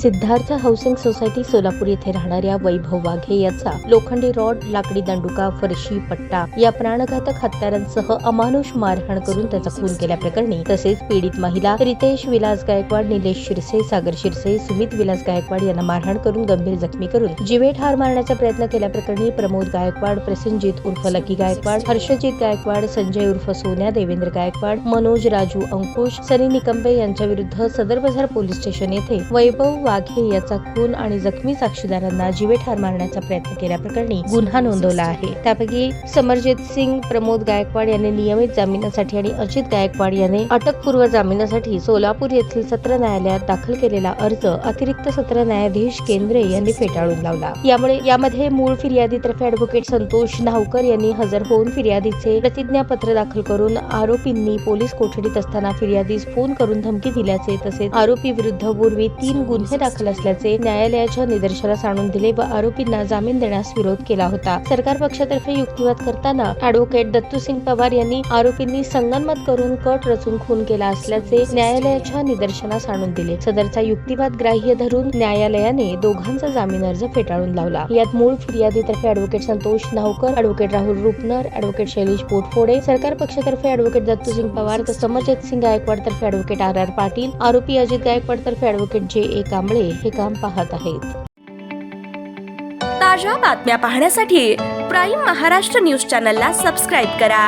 Siddharth housing society Solapur येथे राहणाऱ्या वैभव वाघे याचा लोखंडी रॉड, लाकडी दंडुका, फरशी, पट्टा या प्राणघातक हत्यारांसह अमानुष मारहाण करून त्याचा खून केल्याप्रकरणी तसेच पीडित महिला रितेश विलास गायकवाड, निलेश शिरसे, सागर शिरसे, सुमित विलास गायकवाड यांना मारहाण करून गंभीर जखमी करून जीवे ठार मारण्याचा प्रयत्न केल्याप्रकरणी प्रमोद गायकवाड, प्रसेनजीत उर्फ लकी गायकवाड, हर्षजित गायकवाड, संजय उर्फ सोन्या, देवेंद्र गायकवाड, मनोज राजू अंकुश, सनी निकंबे यांच्या विरुद्ध सदर बाजार पोलीस स्टेशन येथे वैभव वाघे याचा खून आणि जखमी साक्षीदारांना जीवे ठार मारण्याचा प्रयत्न केल्याप्रकरणी गुन्हा नोंदवला आहे। त्यापैकी समरजित सिंग, प्रमोद गायकवाड यांनी नियमित जामिनासाठी आणि अजित गायकवाड यांनी अटकपूर्व जामिनासाठी सोलापूर येथील सत्र न्यायालयात दाखल केलेला अर्ज अतिरिक्त सत्र न्यायाधीश केंद्रे यांनी फेटाळून लावला। यामध्ये मूळ फिर्यादीतर्फे ॲडव्होकेट संतोष धावकर यांनी हजर होऊन फिर्यादीचे प्रतिज्ञापत्र दाखल करून आरोपींनी पोलीस कोठडीत असताना फिर्यादीस फोन करून धमकी दिल्याचे तसेच आरोपी विरुद्ध पूर्वी 3 गुन्हे दाखल असल्याचे न्यायालयाच्या निदर्शनास आणून दिले व आरोपींना जामीन देण्यास विरोध केला होता। सरकार पक्षातर्फे युक्तिवाद करताना ॲडव्होकेट दत्तूसिंग पवार यांनी आरोपींनी संगनमत करून कट रचून खून केला असल्याचे न्यायालयाच्या निदर्शनास आणून दिले। सदरचा युक्तिवाद ग्राह्य धरून न्यायालयाने दोघांचा जामीन अर्ज फेटाळून लावला। यात मूळ फिर्यादीतर्फे advocate Santosh Dhavkar, advocate Rahul Rupnar, advocate Shailesh Potphode, सरकार पक्षातर्फे ॲडव्होकेट दत्तूसिंग पवार तर समरजित सिंग गायकवाड तर्फे ॲडव्होकेट आर पाटील, आरोपी अजित गायकवाड तर्फे ॲडव्होकेट जे कांबळे हे काम पाहत आहेत। ताज्या बातम्या पाहण्यासाठी प्राईम महाराष्ट्र न्यूज चॅनलला सबस्क्राईब करा।